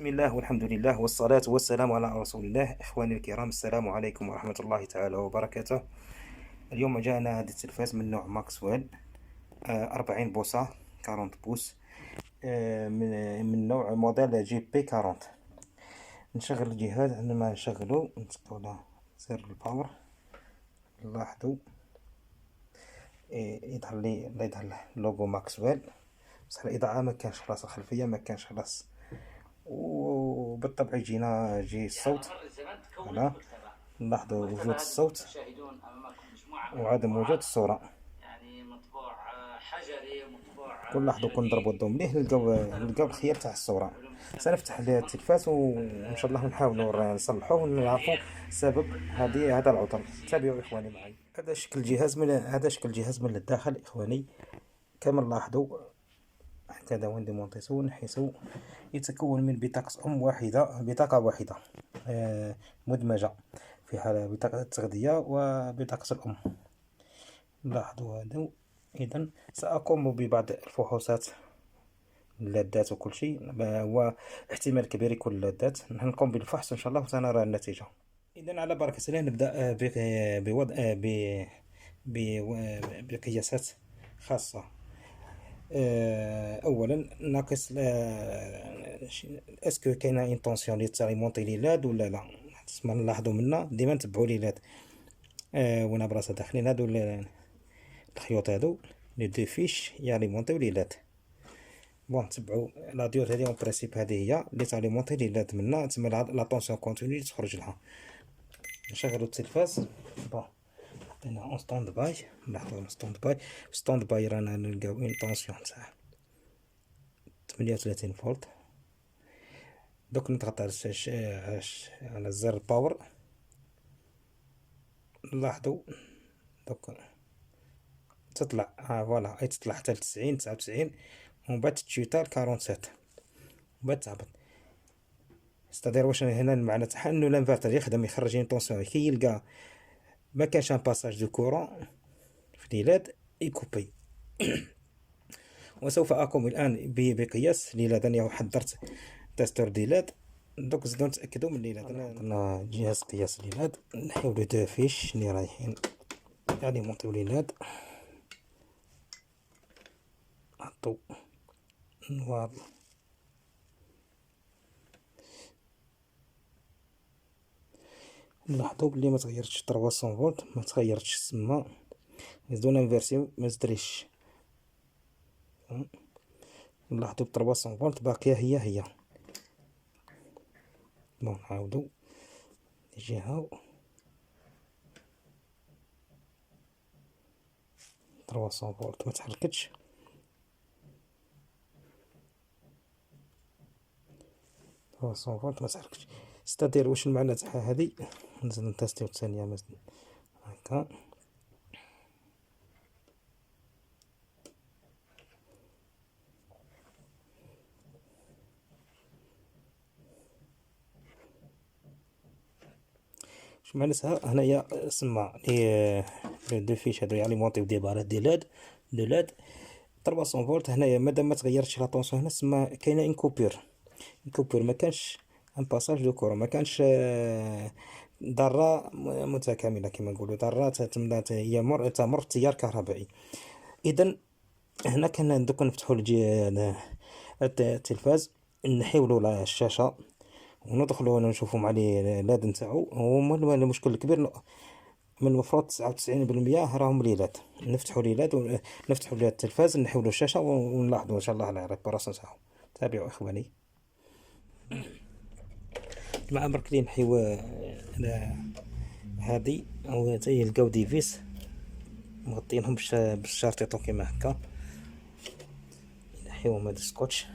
بسم الله والحمد لله والصلاة والسلام على رسول الله. إخواني الكرام، السلام عليكم ورحمة الله تعالى وبركاته. اليوم جاءنا هذا التلفاز من نوع ماكسويل، 40 بوصة 40 بوس، من نوع موديل جي بي 40. نشغل الجهاز. عندما نشغله نتقوا على زر الباور، نلاحظوا يظهر له لوغو ماكسويل، بصح الإضاءة ما كانش خلاص، الخلفية ما كانش خلاص. وبالطبع يجي الصوت. هنا نلاحظوا وجود الصوت وعدم وجود الصورة. كون لاحظوا، كون نضربوا الضوء مليح نلقاو الخيار تاع الصورة. سنفتح التلفاز وان شاء الله نحاولوا نصلحوه ونعرفوا سبب هذا العطل. تابعوا اخواني معي. هذا شكل الجهاز من الداخل اخواني. كما نلاحظوا هكذا وين ديمونتيسون، حيث يتكون من بطاقة واحدة مدمجة فيها بطاقة التغذية وبطاقة الأم. لاحظوا هذا. إذن سأقوم ببعض الفحوصات، اللادات وكل شيء، واحتمال كبير يكون اللادات. نقوم بالفحص إن شاء الله وسنرى النتيجة. إذن على بركة الله نبدأ بوضع بقياسات خاصة. اولا ناقص اسكو كاينه انتونسيون تاليمونطي لي لاد ولا لا. تسمى نلاحظوا منا ديما نتبعوا لي لاد وانا براسها داخلين هادو الخيوط هادو لي دو فيش ياليمونطيو لي لاد. بون نتبعوا لا ديود هذه اون برينسيپ، هذه هي اللي تاليمونطي لي لاد منا، تسمى لا طونسيون كونتينيو اللي تخرج لها. نشغلوا التلفاز. بون حطينا اون ستاند باي. نلاحظوا ستاند باي رانا نلقاو اون طونسيون تاع 38 فولت. دوك نضغط على زر الباور. نلاحظوا دوك تطلع فوالا، تطلع حتى ل 90 99 ومن بعد تشوتا ل 47 ومن بعد تهبط. ستادير واش هنا المعنى تاعها انه الانفرتر يخدم، يخرج اون طونسيون كي يلقى ما كانش ان باساج دو كورون في ليلاد يكوبي. وسوف أقوم الآن بقياس ليلاد. أنا حضرت تستور ليلاد، دوك نزيدو نتأكدو من ليلاد. عندنا جهاز قياس ليلاد، نحاولو دو فيش اللي رايحين يعني مونطيو ليلاد. الضوء نوار، نلاحظو بلي ما تغيرتش 300 فولت، ما تغيرتش السما. نزيدو نانفيرسيو ما زدريش. نلاحظو 300 فولت باقية هي. بون نعاودو الجهة 300 فولت ما تحركتش. 300 فولت ما تحركتش. ستادير واش المعنى تاعها هذه. نزيد نتيستيو ثانية مثلا هكا. واش معناتها هنايا سما لي دو فيش هادو ياليمونطيو دي بارات دو لاد 300 فولت. هنايا مادام ما تغيرتش لا طونسيون هنا سما كاينه ان كوبور. ما كانش ان باساج دو كورون، ما كانش ذره متكامله كما نقولوا، ذره تملا هي تمر تيار كهربائي. اذا هنا كان دوك نفتحوا التلفاز، نحيولوا الشاشه وندخلوا نشوفوا مع لي لاد نتاعو. هو المشكل الكبير من المفروض 99% راهم ليلات. نفتحوا ليلات نفتحوا التلفاز، نحيولوا الشاشه ونلاحظوا ان شاء الله على ريباراسيون تاعو. تابعوا اخواني. مع برك لي نحيو هادي او تاهي لقاو ديفيس مغطينهم بالشارطيطو كيما هكا. نحيوهم هاد السكوتش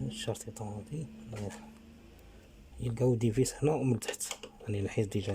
الشارطيطو هادي. يلقاو ديفيس هنا ومن تحت، راني نحيز ديجا.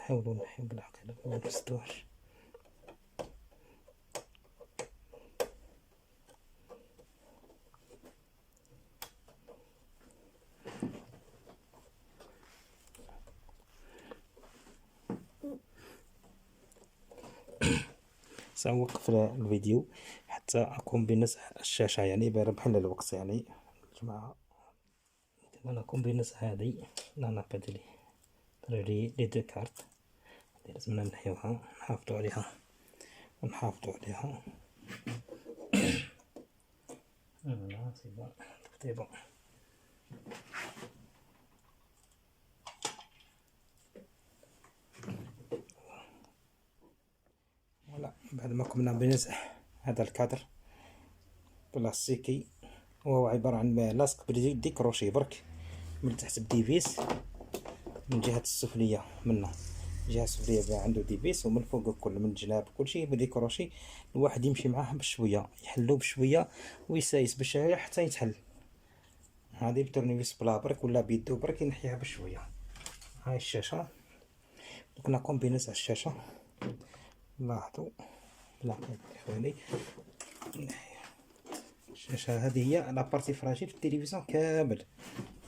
نحاولوا نحيو بالعقل ما نفسدوهش. سأوقف الفيديو حتى أقوم بنزع الشاشة، يعني بحل الوقت يعني جماعة. أنا أقوم بنزع هذه، لا نقدر لي دو كارت لازمنا نحيوها، نحافظوا عليها ونحافظوا عليها. فوالا سي بون، سي بون. فوالا بعد ما قمنا بنزع هذا الكادر بلاستيكي، وهو عبارة عن لاصق بديكروشي برك من تحت بديفيس من الجهة السفلية، منه الجهة السفلية عنده ديفيس، ومن فوق كل من الجناب كلشي بديكروشي. الواحد يمشي معاه بشوية، يحلو بشوية ويسايس باش حتى يتحل. هذه بتورنيفيس بلا برك ولا بيدو برك ينحيها بشوية. هاي الشاشة دوك نقوم بنزع الشاشة. لاحظوا لاحظوا اخواني، الشاشة هذه هي لابارتي فراجيل في التلفزيون كامل،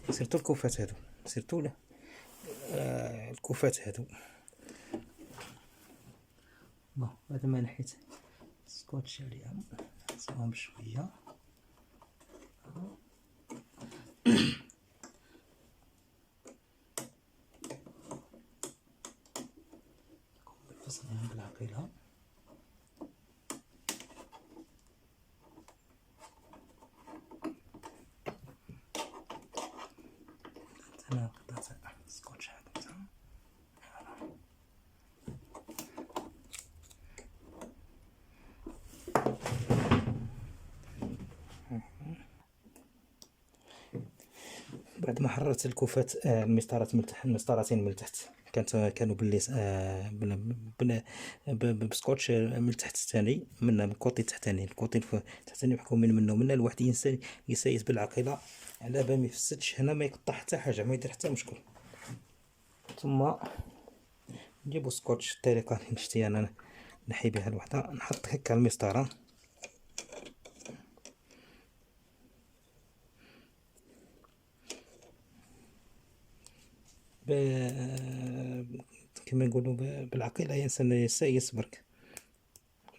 سيرتو الكوفات هادو، سيرتو الكوفات هادو. بون بعد ما نحيت سكوتش عليها نصاوبهم بشوية. نفصلهم بالعقيلة. أنا قطعت سكوتش هذا. بعد ما حررت الكوفات المسطرات من تحت، المسطرتين من تحت كانوا بالليس بسكوتش من التحت الثاني، من الكوطي التحتاني، الكوطي التحتاني محكومين منه. الواحد الانسان يسايس بالعقيله على بال ما يفسدش هنا، ما يقطع حتى حاجه، ما يدير حتى مشكل. ثم نجيبو سكوتش الطريقه اللي نشتي انا نحي بها الوحده، نحط هكا المسطره كما نقولوا بالعقيله، الانسان يسايس برك،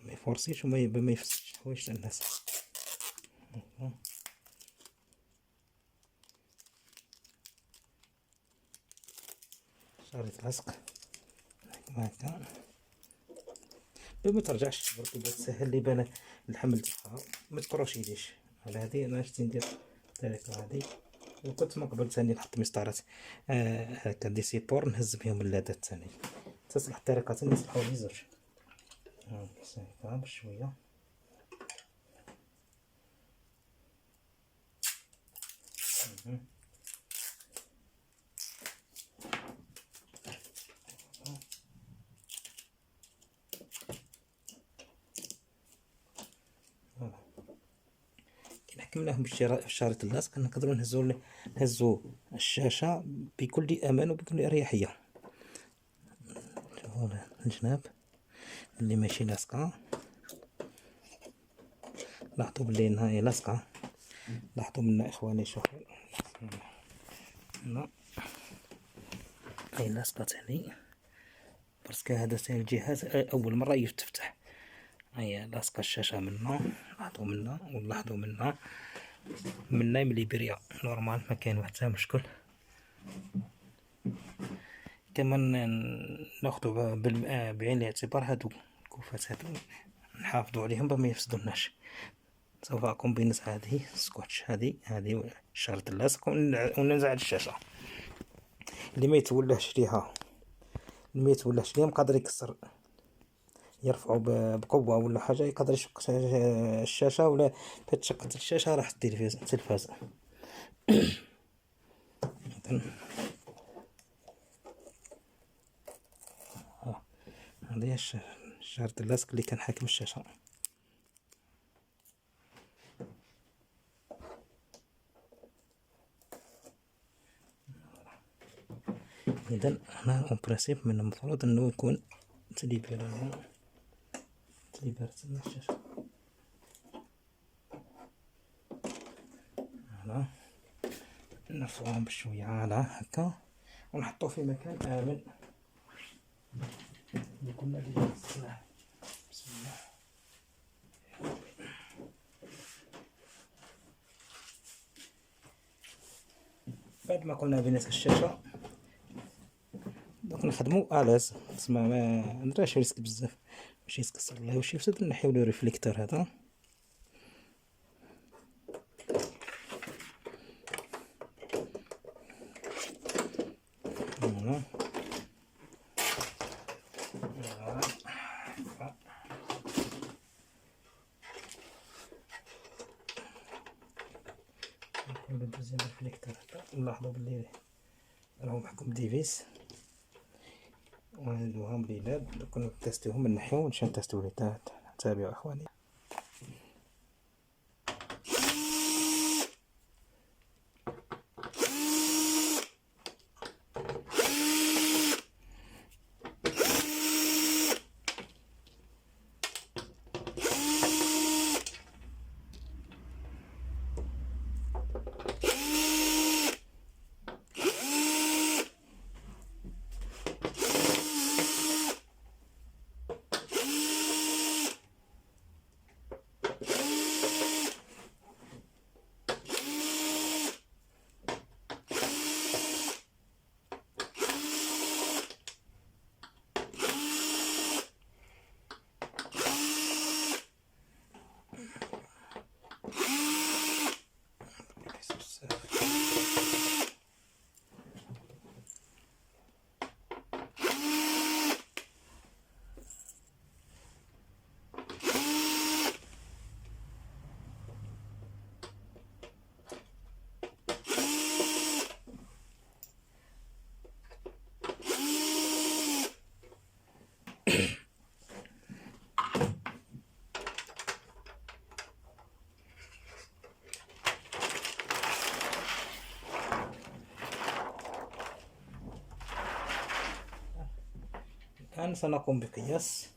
ما يفورسيش وما ما يفسدش حوايج تاع الناس. شريط لصق هكا ما ترجعش برك، تسهل لي بان الحمل تاعها ما تكروشيليش. على هذه انا شتي ندير الطريقه هذه. وكنت من قبل ثاني نحط مسطرات هكا دي سيبور نهز بهم اللادات ثاني، تصلح الطريقه نصلحوا لي زوج. هكا بشويه. حكمناهم بالشريط اللاصق، نقدروا نهزوا الشاشة بكل أمان وبكل أريحية. هنا الجناب اللي ماشي لاصقة، لاحظوا بلي هي لاصقة. لاحظوا منا إخواني، شوفوا هنا هي لاصقة تاني، باسكو هذا تاني الجهاز أول مرة يفتح. هي لاصقة الشاشة منا، لاحظوا منا ولاحظوا منا ملي بريا نورمال، ما كاين حتى مشكل. كمان ناخدو بعين الاعتبار هادو الكوفات هادو، نحافظوا عليهم باش ما يفسدوناش. سوف اقوم بنزع هذه السكوتش، هذه الشريط اللاصق، وننزع الشاشه. اللي ما يتولهش ليها قادر يكسر، يرفعوا بقوه ولا حاجه، يقدر يشق الشاشه، ولا فتشقت الشاشه راح التلفاز. هذه الشريط اللاصق اللي كان حاكم الشاشه. إذا هنا اون برانسيب من المفروض انه يكون تليبر تما الشاشة. هنا نرفعهم بشوية على هكا ونحطوه في مكان آمن اللي كنا ديجا صناه. بسم الله. بعد ما قلنا بنات الشاشة دوك نخدمو الاز، تسمى ما نديرش ريسك بزاف باش يتكسر الله واش يفسد. نحيو لو ريفليكتور هذا هنا نحيو دوزيام ريفليكتور هذا. نلاحظوا بلي راهو محكوم ديفيس وهادوهم بليلاد دوك نتيستيوهم من نحيو ونمشيو نتيستيو لي. تابعوا اخواني. الآن سنقوم بقياس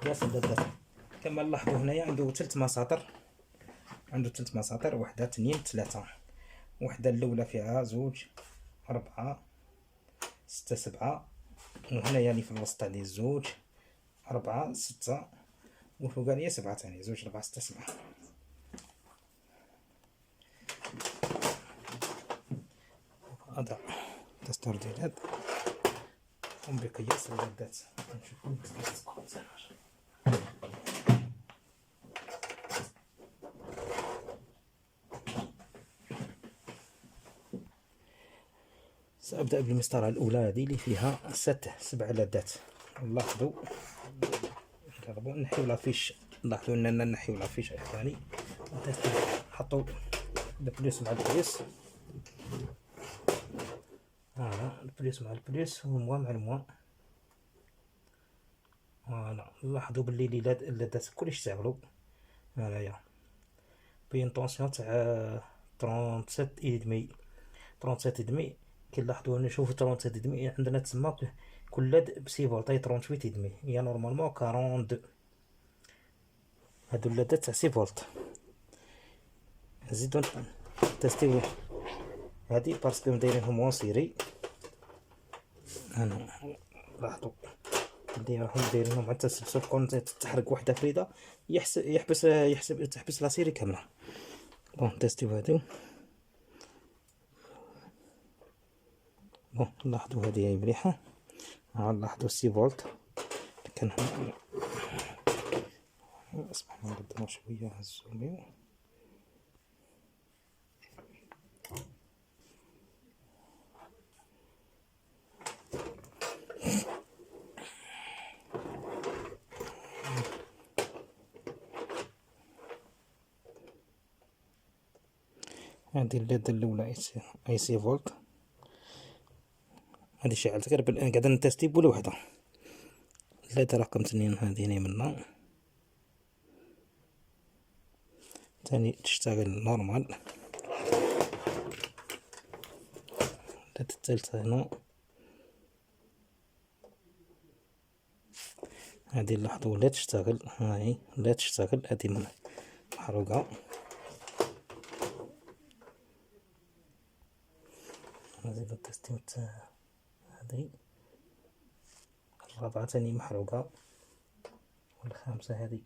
الداتا. كما نلاحظوا هنايا عنده 3 مساطر، واحدة 2 3. وحدة الأولى فيها 2 4 6 7، وهنايا اللي في الوسط عليه 2 4 6، والفوقانية 7 ثاني 2 4 6 7. هذا تستور ديال هاد قوم بقياس العدات. نشوفو سأبدأ بالمسطرة الأولى هذه اللي فيها 7 عدات. نلاحظوا نحيو لافيش، نلاحظوا أننا نحيو لافيش إخواني. نحطو البليس مع البليس، البليس مع البليس والموا مع الموا. فوالا نلاحظوا بلي اللادات كلشي اشتغلوا. هنايا بين طونسيون تاع 37.5. كنلاحظوا نشوفوا 37.5 عندنا تما كل لاد بسي فولت. 38.5 هي نورمالمون 42. هادو اللادات تاع سي فولت. نزيدو تيستيو هادي باسكو دايرينهم اون سيري. انا لاحظوا بلي راهم دايرينهم حتى سوف كون تحرك وحده فريده تحبس لا سيري كامله. بون تيستيو هادي. بون لاحظوا هذه هي مليحه. لاحظوا السي فولت كان اسمح نقدمو شويه الزوميو. هذه الليدة الأولى اي سي فولت. هذه شعلت غير قاعدة نتيستي بولا وحدة. الليدة رقم 2 هذه منا تاني تشتغل نورمال. اللاد الثالثة هنا، هادي نلاحظو لا تشتغل، هاهي لا تشتغل، هادي محروقة. هادي التستيم تاع هادي الرابعة تاني محروقة، والخامسة هادي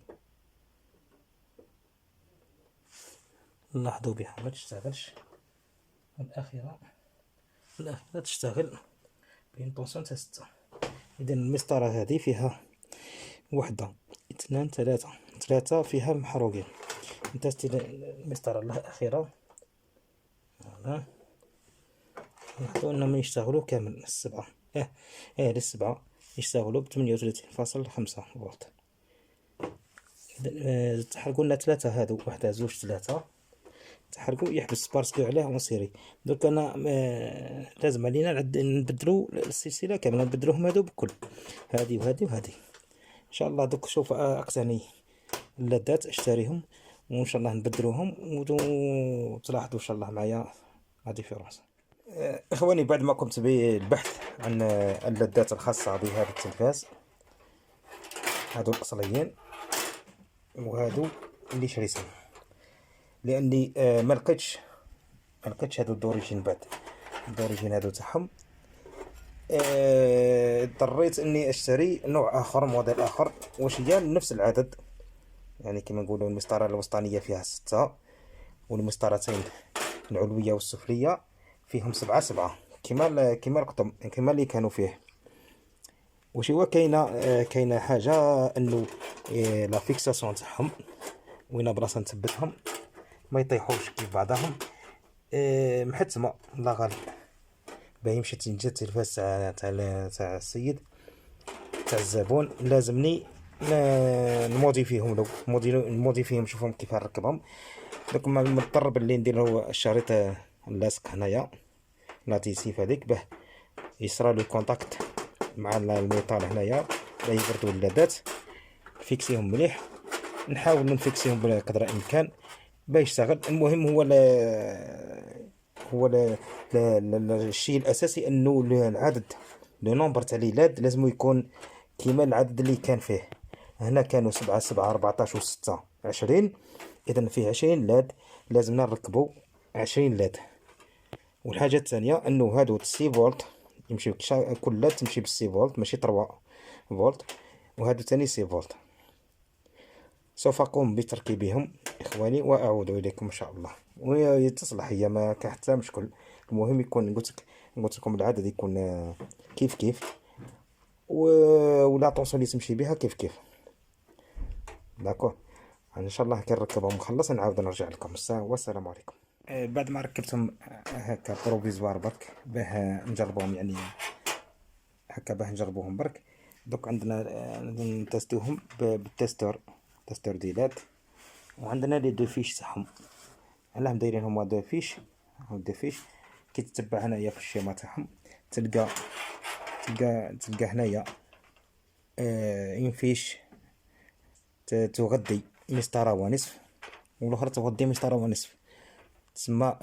نلاحظو بها ما تشتغلش، والأخيرة تشتغل بإنطونسيون تاع 6. إذا المسطرة هادي فيها وحدة، اثنان، ثلاثة فيها محروقين. نتستي المسطرة الأخيرة، هنا نلاحظو أنهم يشتغلو كامل السبعة، للسبعة يشتغلو ب38.5 فولت. إذا تحرقو لنا ثلاثة هادو، وحدة، زوج، ثلاثة، تحرقو يحبس باسكو عليه اون سيري. درك انا لازم علينا نبدلو السلسلة كاملة، نبدلوهم هادو بكل، هادي وهادي وهادي ان شاء الله. دوك شوف اقتني اللادات اشتريهم، وان شاء الله نبدلوهم وتلاحظوا ان شاء الله معايا لا ديفيرونس. اخواني، بعد ما قمت بالبحث عن اللادات الخاصة بهذا التلفاز، هادو الاصليين وهادو اللي شريتهم، لاني ما لقيتش هادو الدوريجين. بعد الدوريجين هادو تاعهم اضطريت اني اشتري نوع اخر، موديل اخر، واش هي نفس العدد، يعني كما نقولوا المسطرة الوسطانية فيها 6، والمسطرتين العلوية والسفلية فيهم 7 كما القدم، كما اللي كانوا فيه. واش هو كاينه حاجة انه لا فيكساسيون تاعهم وين بلاصة نثبتهم ما يطيحوش كيف بعضهم، محتمة الله غالب. باهي مشيت نجي التلفاز تاع السيد تاع الزبون، لازمني نموديفيهم، لو نموديفيهم نشوفهم كيف نركبهم. دوك مضطر باللي ندير هو الشريط اللاصق هنايا لاتيسيف هذيك، باه يصرى له كونتاكت مع الميطال هنايا، باه يبردو اللادات، فيكسيهم مليح. نحاول نفيكسيهم بقدر الامكان باه يشتغل. المهم هو الشيء الاساسي انه العدد، لو نومبر تاع ليلاد لازم يكون كيما العدد اللي كان فيه. هنا كانوا 7 7 14 و 6 20، اذا فيه 20 لاد، لازمنا نركبوا 20 لاد. والحاجه الثانيه انه هادو 6 فولت يمشي كل لاد تمشي ب 6 فولت ماشي 3 فولت، وهادو ثاني 6 فولت. سوف أقوم بتركيبهم إخواني وأعود إليكم إن شاء الله، وتصلح هي ما كان حتى مشكل. المهم يكون قلت لكم العدد يكون كيف كيف، ولا طونسون اللي تمشي بها كيف كيف. داكور، ان شاء الله كي نركبهم ونخلص نعاود نرجع لكم الساعة. والسلام عليكم. بعد ما ركبتهم هكا بروفيزوار برك باه نجربوهم، يعني هكا باه نجربوهم برك. دوك عندنا نتستوهم بالتستور، تستور ديالات، وعندنا لي دو فيش تاعهم. علاه دايرين هما دو فيش، دو فيش كي تتبع هنايا في الشيما تاعهم تلقى هنايا اون فيش تغذي مسطرة ونصف، والاخرى تغذي مسطرة ونصف. تسمى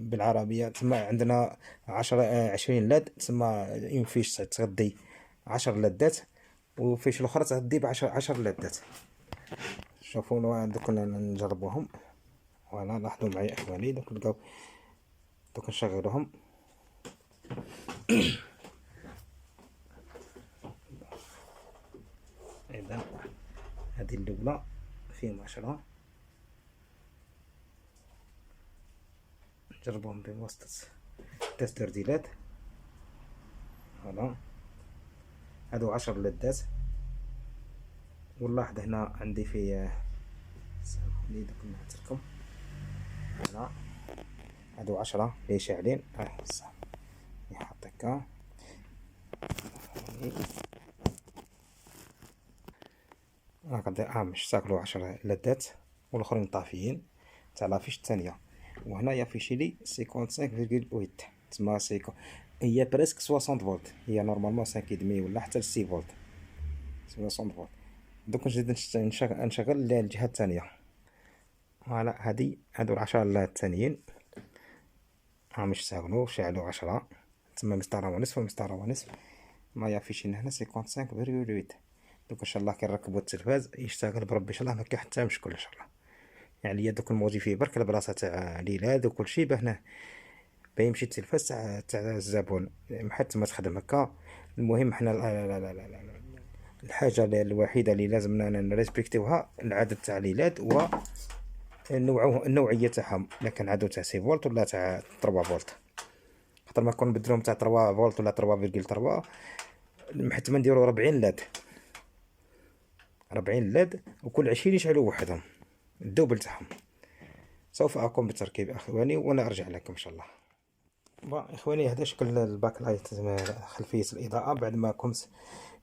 بالعربية تسمى عندنا 20 لاد، تسمى اون فيش تغذي 10 لادات، وفيش الاخرى تغذي ب10 لادات. شوفوا دوك نجربوهم. فوالا لاحظوا معايا اخواني، دوك نشغلوهم. اذا هذه الاولى فيهم 10، نجربوهم بواسطة تستور ديالات. فوالا هادو 10 لادات، ونلاحظ هنا عندي في سامحوني دوك نعطيكم هنا هادو 10 لي شاعلين، يحط هكا هكذا، مش ساكلو 10 لادات، والاخرين طافيين تاع لافيش الثانية. وهنايا فيشي لي 55.8، تسمى هي بريسك 60 فولت، هي نورمالمون 5.5 ولا حتى 6 فولت، 60 فولت. دوك نزيد نشغل الجهة الثانية. فوالا هادو 10 لاد الثانيين راهم يشتغلو، شعلو 10 تما مسطرة ونصف ومسطرة ونصف، ما يافيشين هنا 55.8. دوك ان شاء الله كي نركبو التلفاز يشتغل بربي ان شاء الله ما كاين حتى مشكل ان شاء الله. يعني دوك الموديفي برك البلاصه تاع ليلاد وكلشي باه يمشي التلفاز تاع الزبون بحال تما تخدم هكا. المهم حنا الحاجه الوحيده اللي لازمنا نريسبكتيوها العدد تاع ليلاد و النوعيه تاعهم، الا كان عدو تاع 6 فولت ولا تاع 3 فولت. خاطر ما كون نبدلهم تاع 3 فولت ولا 3.3 حتى ما نديرو 40 لاد، 40 لاد وكل 20 يشعلوا وحدهم الدوبل تاعهم. سوف اقوم بتركيب اخواني وانا ارجع لكم ان شاء الله. بون اخواني هذا شكل الباك لايت خلفيه الاضاءه بعد ما قمت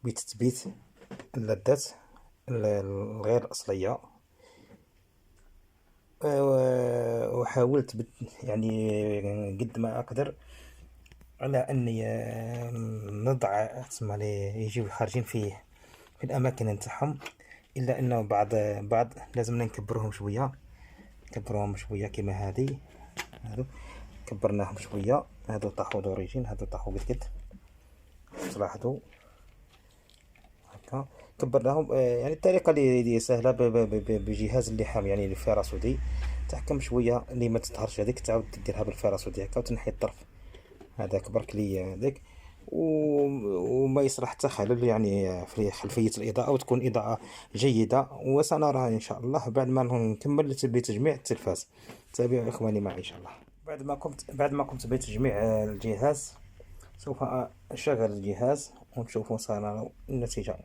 بتثبيت اللادات الغير اصليه. وحاولت يعني قد ما اقدر على اني نضع تسمى لي يجيو خارجين في الاماكن نتاعهم، الا انه بعض لازمنا نكبروهم شويه، كيما هذه. هادو كبرناهم شويه، هادو طاحوا دوريجين، هادو طاحوا قد تلاحظوا هكا كبرناهم. يعني الطريقه اللي سهله بجهاز اللحام، يعني الفراسودي تحكم شويه اللي ما تظهرش هذيك، تعاود ديرها بالفراسودي هكا وتنحي الطرف هذاك برك لي هذاك، وما يصرح حتى خلل يعني في خلفية الإضاءة، وتكون إضاءة جيدة. وسنرى إن شاء الله بعد ما نكمل بتجميع التلفاز. تابعوا إخواني معي إن شاء الله. بعد ما قمت بتجميع الجهاز سوف أشغل الجهاز ونشوفوا سنرى النتيجة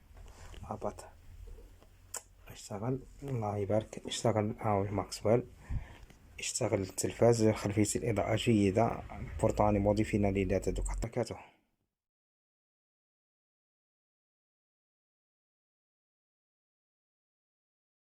مع بعض. اشتغل الله يبارك، اشتغل ماكسويل، اشتغل التلفاز، خلفية الإضاءة جيدة، بورتاني موديفينا ليلات دوك حركاته.